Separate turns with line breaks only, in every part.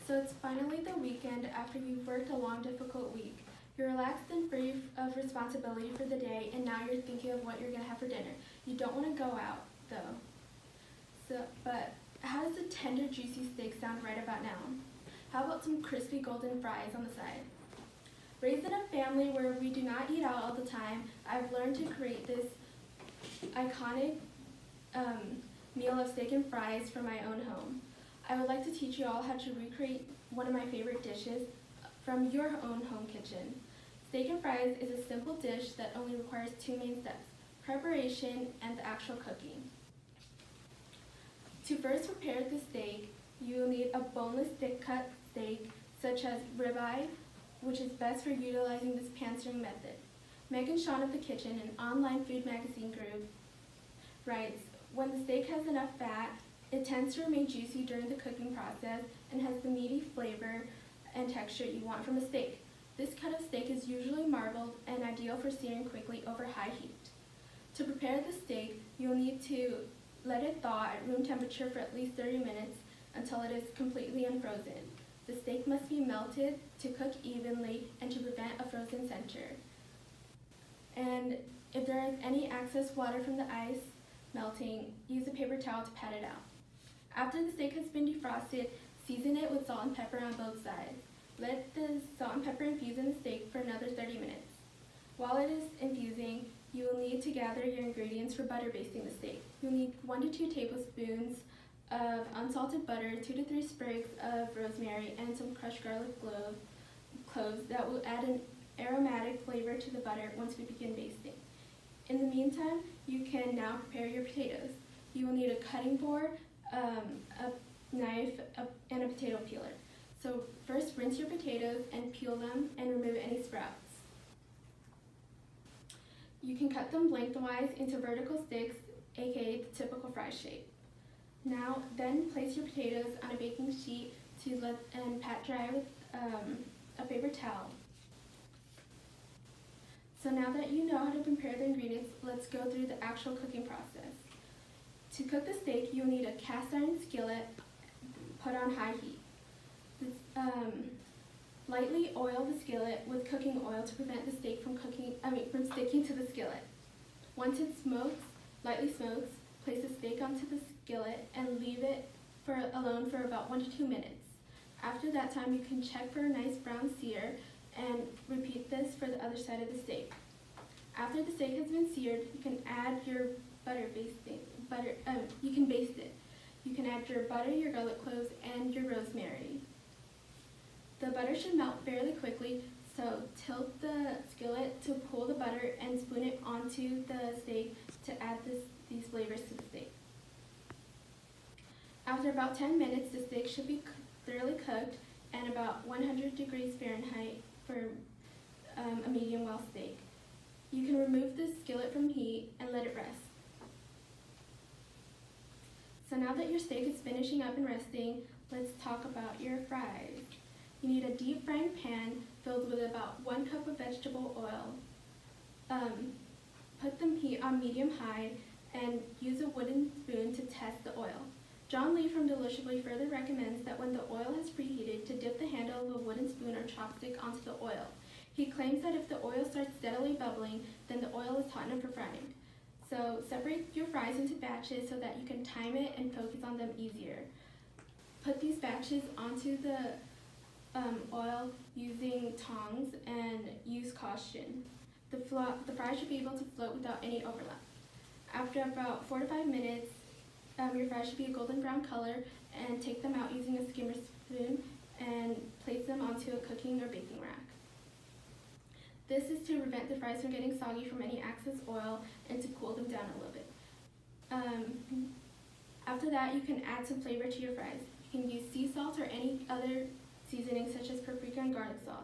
So it's finally the weekend after you've worked a long, difficult week. You're relaxed and free of responsibility for the day, and now you're thinking of what you're gonna have for dinner. You don't want to go out, though. But how does a tender, juicy steak sound right about now? How about some crispy golden fries on the side? Raised in a family where we do not eat out all the time, I've learned to create this iconic meal of steak and fries from my own home. I would like to teach you all how to recreate one of my favorite dishes from your own home kitchen. Steak and fries is a simple dish that only requires two main steps: preparation and the actual cooking. To first prepare the steak, you will need a boneless thick-cut steak such as ribeye, which is best for utilizing this pan-searing method. Megan Shawn of The Kitchen, an online food magazine group, writes, "When the steak has enough fat, it tends to remain juicy during the cooking process and has the meaty flavor and texture you want from a steak. This cut of steak is usually marbled and ideal for searing quickly over high heat. To prepare the steak, you'll need to let it thaw at room temperature for at least 30 minutes until it is completely unfrozen. The steak must be melted to cook evenly and to prevent a frozen center. And if there is any excess water from the ice melting, use a paper towel to pat it out. After the steak has been defrosted, season it with salt and pepper on both sides. Let the salt and pepper infuse in the steak for another 30 minutes. While it is infusing, you will need to gather your ingredients for butter basting the steak. You'll need 1 to 2 tablespoons of unsalted butter, 2 to 3 sprigs of rosemary, and some crushed garlic cloves that will add an aromatic flavor to the butter once we begin basting. In the meantime, you can now prepare your potatoes. You will need a cutting board, a knife, and a potato peeler. So first, rinse your potatoes and peel them and remove any sprouts. You can cut them lengthwise into vertical sticks, aka the typical fry shape. Then place your potatoes on a baking sheet and pat dry with a paper towel. So now that you know how to prepare the ingredients, let's go through the actual cooking process. To cook the steak, you'll need a cast iron skillet put on high heat. Lightly oil the skillet with cooking oil to prevent the steak from sticking to the skillet. Once it lightly smokes, place the steak onto the skillet and leave it alone for about 1 to 2 minutes. After that time, you can check for a nice brown sear and repeat this for the other side of the steak. After the steak has been seared, you can add your you can baste it. You can add your butter, your garlic cloves, and your rosemary. The butter should melt fairly quickly, so tilt the skillet to pull the butter and spoon it onto the steak to add these flavors to the steak. After about 10 minutes, the steak should be thoroughly cooked and about 100 degrees Fahrenheit for a medium well steak. You can remove the skillet from heat and let it rest. So now that your steak is finishing up and resting, let's talk about your fries. You need a deep frying pan filled with about 1 cup of vegetable oil. Put the heat on medium-high and use a wooden spoon to test the oil. John Lee from Deliciously further recommends that when the oil has preheated, to dip the handle of a wooden spoon or chopstick onto the oil. He claims that if the oil starts steadily bubbling, then the oil is hot enough for frying. So separate your fries into batches so that you can time it and focus on them easier. Put these batches onto the oil using tongs and use caution. The fries should be able to float without any overlap. After about 4 to 5 minutes, your fries should be a golden brown color, and take them out using a skimmer spoon and place them onto a cooking or baking rack. This is to prevent the fries from getting soggy from any excess oil and to cool them down a little bit. After that, you can add some flavor to your fries. You can use sea salt or any other seasoning such as paprika and garlic salt.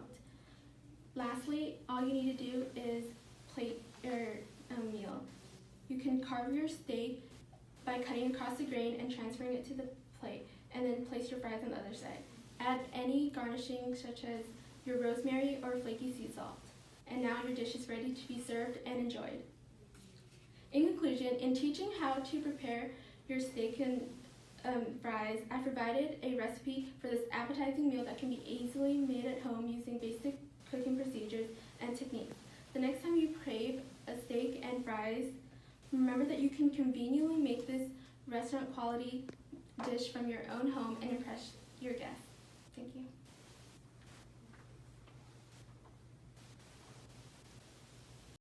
Lastly, all you need to do is plate your meal. You can carve your steak by cutting across the grain and transferring it to the plate, and then place your fries on the other side. Add any garnishing such as your rosemary or flaky sea salt. And now your dish is ready to be served and enjoyed. In conclusion, in teaching how to prepare your steak and fries, I provided a recipe for this appetizing appetizing meal that can be easily made at home using basic cooking procedures and techniques. The next time you crave a steak and fries, remember that you can conveniently make this restaurant quality dish from your own home and impress your guests.